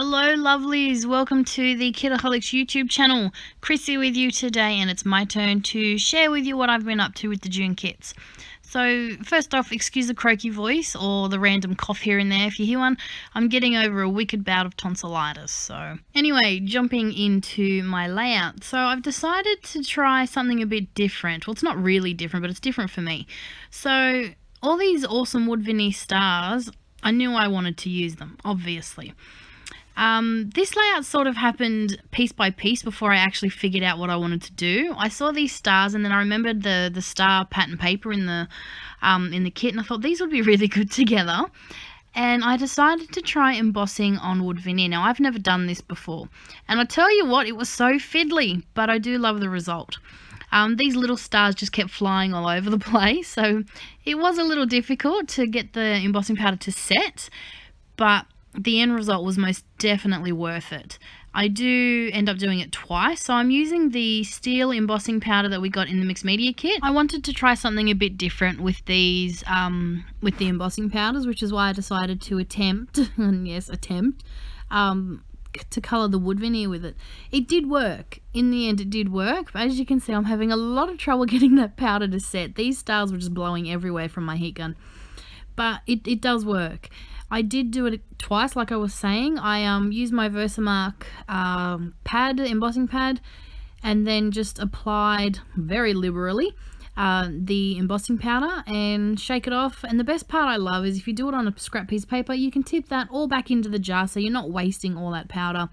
Hello lovelies, welcome to the Kitaholics YouTube channel. Chrissy with you today, and it's my turn to share with you what I've been up to with the June kits. So first off, excuse the croaky voice or the random cough here and there if you hear one. I'm getting over a wicked bout of tonsillitis. So anyway, jumping into my layout. So I've decided to try something a bit different. Well, it's not really different, but it's different for me. So all these awesome wood veneer stars, I knew I wanted to use them, obviously. This layout sort of happened piece by piece before I actually figured out what I wanted to do. I saw these stars and then I remembered the star pattern paper in the kit, and I thought these would be really good together. And I decided to try embossing on wood veneer. Now, I've never done this before, and I tell you what, it was so fiddly, but I do love the result. These little stars just kept flying all over the place, so it was a little difficult to get the embossing powder to set, but the end result was most definitely worth it. I do end up doing it twice, so I'm using the steel embossing powder that we got in the mixed media kit. I wanted to try something a bit different with these, with the embossing powders, which is why I decided to attempt, and yes, attempt, to colour the wood veneer with it. It did work. In the end, it did work, but as you can see, I'm having a lot of trouble getting that powder to set. These stars were just blowing everywhere from my heat gun, but it does work. I did do it twice, like I was saying. I used my Versamark embossing pad, and then just applied very liberally the embossing powder and shake it off. And the best part I love is if you do it on a scrap piece of paper, you can tip that all back into the jar, so you're not wasting all that powder.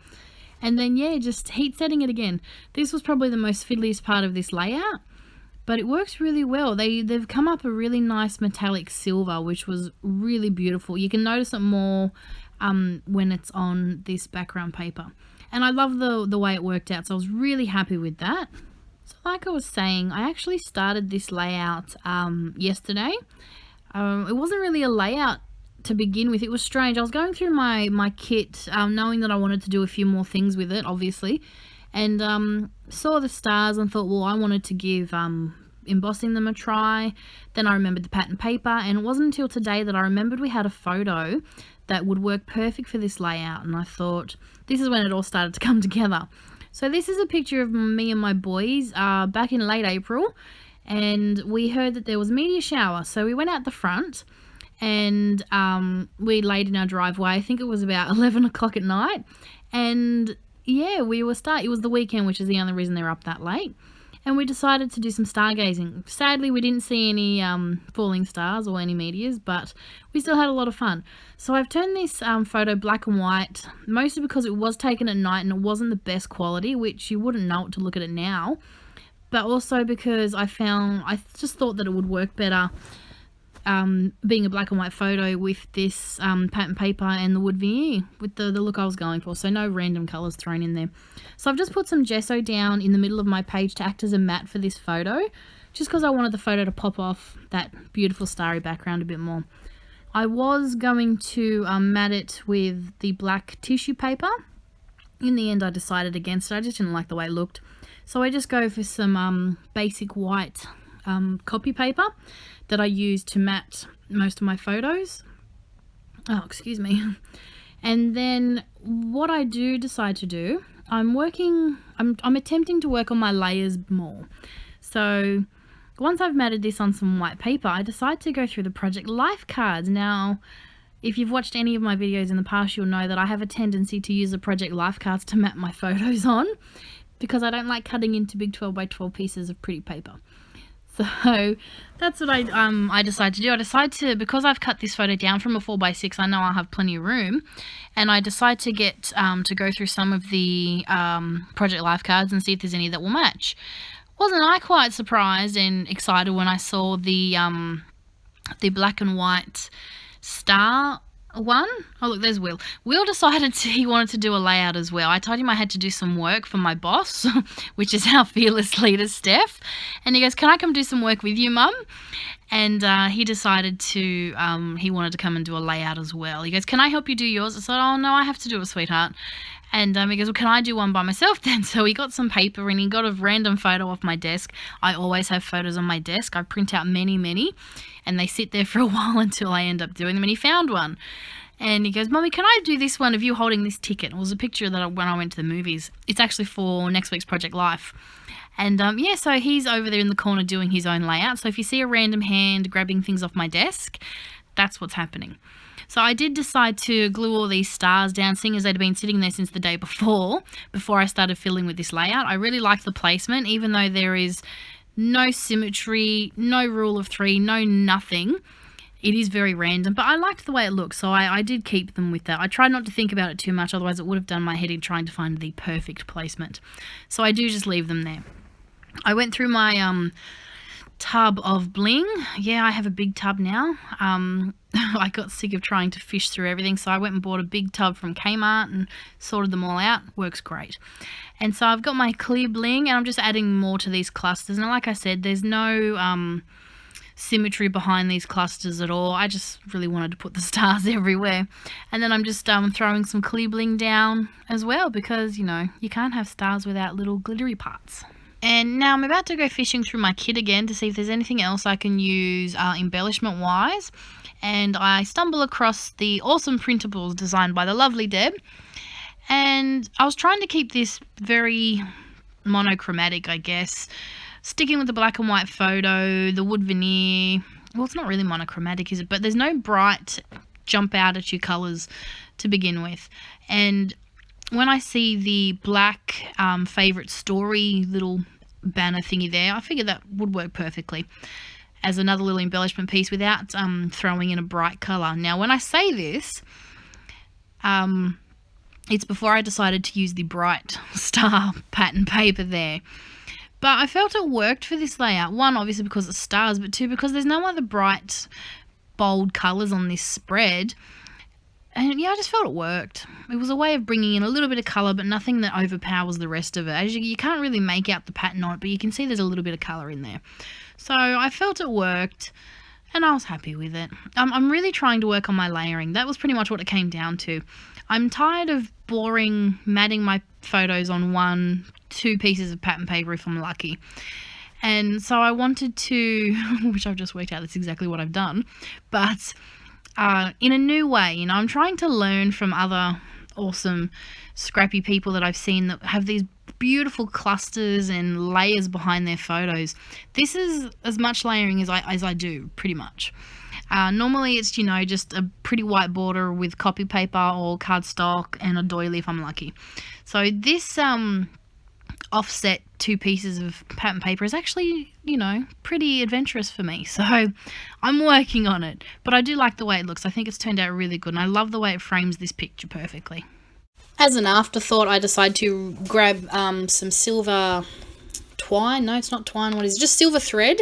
And then, yeah, just heat setting it again. This was probably the most fiddliest part of this layout, but it works really well. They've come up a really nice metallic silver, which was really beautiful. You can notice it more when it's on this background paper. And I love the way it worked out, so I was really happy with that. So like I was saying, I actually started this layout yesterday. It wasn't really a layout to begin with. It was strange. I was going through my kit, knowing that I wanted to do a few more things with it, obviously. And saw the stars and thought, well, I wanted to give embossing them a try. Then I remembered the pattern paper, and it wasn't until today that I remembered we had a photo that would work perfect for this layout, and I thought this is when it all started to come together. So this is a picture of me and my boys back in late April, and we heard that there was a meteor shower, so we went out the front and we laid in our driveway. I think it was about 11 o'clock at night, and yeah, it was the weekend, which is the only reason they're up that late. And we decided to do some stargazing. Sadly, we didn't see any falling stars or any meteors, but we still had a lot of fun. So I've turned this photo black and white, mostly because it was taken at night and it wasn't the best quality, which you wouldn't know it to look at it now. But also because I just thought that it would work better being a black and white photo with this pattern paper and the wood veneer with the look I was going for, so no random colours thrown in there. So I've just put some gesso down in the middle of my page to act as a matte for this photo, just because I wanted the photo to pop off that beautiful starry background a bit more. I was going to matte it with the black tissue paper. In the end, I decided against it. I just didn't like the way it looked, so I just go for some basic white copy paper that I use to matte most of my photos. Oh, excuse me. And then what I do decide to do, I'm attempting to work on my layers more. So once I've matted this on some white paper, I decide to go through the project life cards. Now, if you've watched any of my videos in the past, you'll know that I have a tendency to use the project life cards to map my photos on, because I don't like cutting into big 12 by 12 pieces of pretty paper. So that's what I decide to do. I decide to, because I've cut this photo down from a 4x6, I know I'll have plenty of room, and I decide to get to go through some of the project life cards and see if there's any that will match. Wasn't I quite surprised and excited when I saw the black and white star one? Oh look, there's Will. Will decided he wanted to do a layout as well. I told him I had to do some work for my boss, which is our fearless leader, Steph. And he goes, "Can I come do some work with you, Mum?" And he decided to, he wanted to come and do a layout as well. He goes, "Can I help you do yours?" I said, "Oh no, I have to do it, sweetheart." And he goes, "Well, can I do one by myself then?" So he got some paper and he got a random photo off my desk. I always have photos on my desk. I print out many, and they sit there for a while until I end up doing them. And he found one. And he goes, "Mommy, can I do this one of you holding this ticket?" It was a picture that when I went to the movies. It's actually for next week's Project Life. And yeah, so he's over there in the corner doing his own layout. So if you see a random hand grabbing things off my desk, that's what's happening. So I did decide to glue all these stars down, seeing as they'd been sitting there since the day before I started fiddling with this layout. I really like the placement, even though there is no symmetry, no rule of three, no nothing. It is very random, but I liked the way it looked, so I did keep them with that. I tried not to think about it too much, otherwise it would have done my head in trying to find the perfect placement. So I do just leave them there. I went through my tub of bling. Yeah, I have a big tub now. I got sick of trying to fish through everything, so I went and bought a big tub from Kmart and sorted them all out. Works great. And so I've got my clear bling, and I'm just adding more to these clusters. And like I said, there's no symmetry behind these clusters at all. I just really wanted to put the stars everywhere. And then I'm just throwing some clear bling down as well, because, you know, you can't have stars without little glittery parts. And now I'm about to go fishing through my kit again to see if there's anything else I can use embellishment wise. And I stumble across the awesome printables designed by the lovely Deb. And I was trying to keep this very monochromatic, I guess. Sticking with the black and white photo, the wood veneer. Well, it's not really monochromatic, is it? But there's no bright jump out at you colours to begin with. And when I see the black favourite story little banner thingy there, I figured that would work perfectly as another little embellishment piece without throwing in a bright colour. Now, when I say this, it's before I decided to use the bright star pattern paper there. But I felt it worked for this layout. One, obviously because it's stars, but two, because there's no other bright, bold colours on this spread. And yeah, I just felt it worked. It was a way of bringing in a little bit of colour, but nothing that overpowers the rest of it. As you can't really make out the pattern on it, but you can see there's a little bit of colour in there. So I felt it worked, and I was happy with it. I'm really trying to work on my layering. That was pretty much what it came down to. I'm tired of boring, matting my photos on 1-2 pieces of pattern paper if I'm lucky. And so I wanted to, which I've just worked out that's exactly what I've done, but in a new way. You know, I'm trying to learn from other awesome scrappy people that I've seen that have these beautiful clusters and layers behind their photos. This is as much layering as I do, pretty much. Normally it's, you know, just a pretty white border with copy paper or cardstock and a doily if I'm lucky. So this offset 2 pieces of pattern paper is actually, you know, pretty adventurous for me. So I'm working on it, but I do like the way it looks. I think it's turned out really good, and I love the way it frames this picture perfectly. As an afterthought, I decided to grab some silver twine. No, it's not twine. What is it? Just silver thread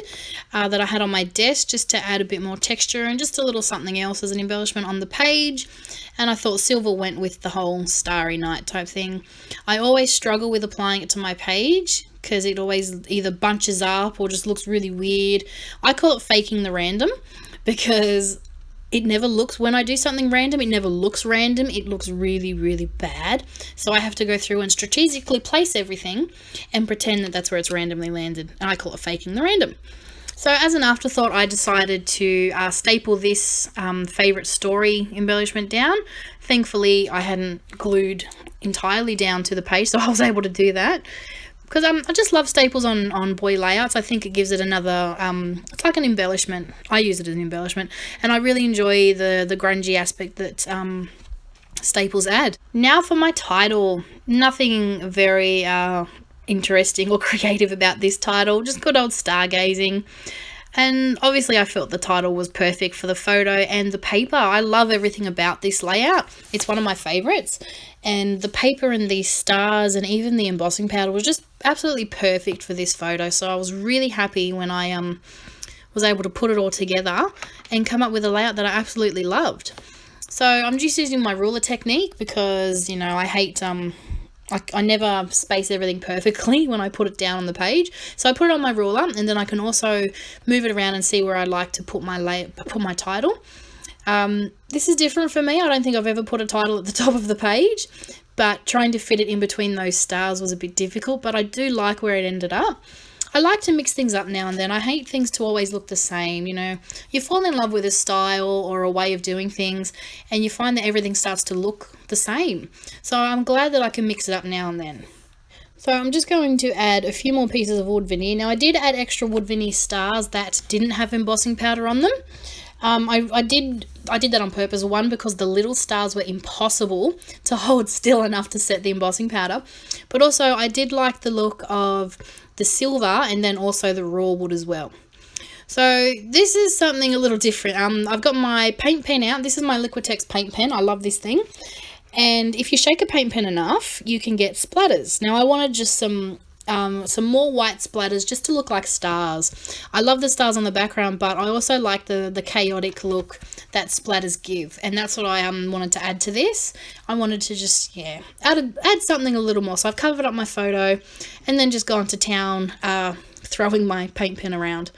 that I had on my desk, just to add a bit more texture and just a little something else as an embellishment on the page. And I thought silver went with the whole starry night type thing. I always struggle with applying it to my page because it always either bunches up or just looks really weird. I call it faking the random because it never looks, when I do something random, it never looks random. It looks really, really bad. So I have to go through and strategically place everything and pretend that that's where it's randomly landed. And I call it faking the random. So as an afterthought, I decided to staple this favourite story embellishment down. Thankfully, I hadn't glued entirely down to the page, so I was able to do that. Because I just love staples on boy layouts. I think it gives it another, it's like an embellishment. I use it as an embellishment. And I really enjoy the grungy aspect that staples add. Now for my title. Nothing very interesting or creative about this title. Just good old stargazing. And obviously I felt the title was perfect for the photo and the paper. I love everything about this layout. It's one of my favorites. And the paper and these stars and even the embossing powder was just absolutely perfect for this photo. So I was really happy when I was able to put it all together and come up with a layout that I absolutely loved. So I'm just using my ruler technique because, you know, I hate I never space everything perfectly when I put it down on the page. So I put it on my ruler, and then I can also move it around and see where I'd like to put my title. This is different for me. I don't think I've ever put a title at the top of the page, but trying to fit it in between those stars was a bit difficult, but I do like where it ended up. I like to mix things up now and then. I hate things to always look the same, you know. You fall in love with a style or a way of doing things and you find that everything starts to look the same. So I'm glad that I can mix it up now and then. So I'm just going to add a few more pieces of wood veneer. Now I did add extra wood veneer stars that didn't have embossing powder on them. I did that on purpose. One, because the little stars were impossible to hold still enough to set the embossing powder. But also I did like the look of the silver and then also the raw wood as well. So this is something a little different. I've got my paint pen out. This is my Liquitex paint pen. I love this thing. And if you shake a paint pen enough, you can get splatters. Now I wanted just some more white splatters just to look like stars. I love the stars on the background, but I also like the chaotic look that splatters give, and that's what I wanted to add to this. I wanted to just, yeah, add something a little more. So I've covered up my photo and then just gone to town throwing my paint pen around.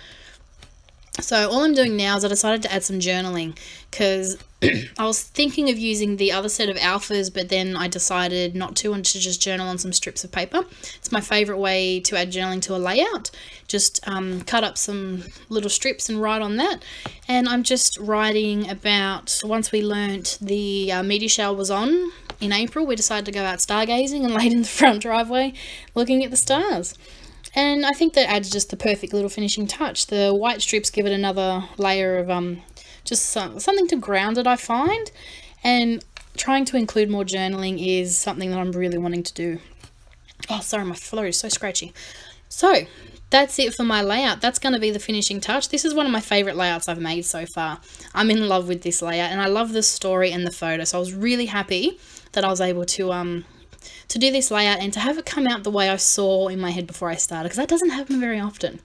So all I'm doing now is I decided to add some journaling because I was thinking of using the other set of alphas, but then I decided not to and to just journal on some strips of paper. It's my favourite way to add journaling to a layout. Just cut up some little strips and write on that. And I'm just writing about, once we learnt the meteor shower was on in April, we decided to go out stargazing and laid in the front driveway looking at the stars. And I think that adds just the perfect little finishing touch. The white strips give it another layer of just something to ground it, I find. And trying to include more journaling is something that I'm really wanting to do. Oh, sorry, my throat is so scratchy. So that's it for my layout. That's going to be the finishing touch. This is one of my favourite layouts I've made so far. I'm in love with this layout and I love the story and the photo. So I was really happy that I was able to do this layout and to have it come out the way I saw in my head before I started, because that doesn't happen very often.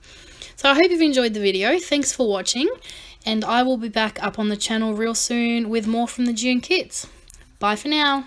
So I hope you've enjoyed the video. Thanks for watching, and I will be back up on the channel real soon with more from the June kits. Bye for now.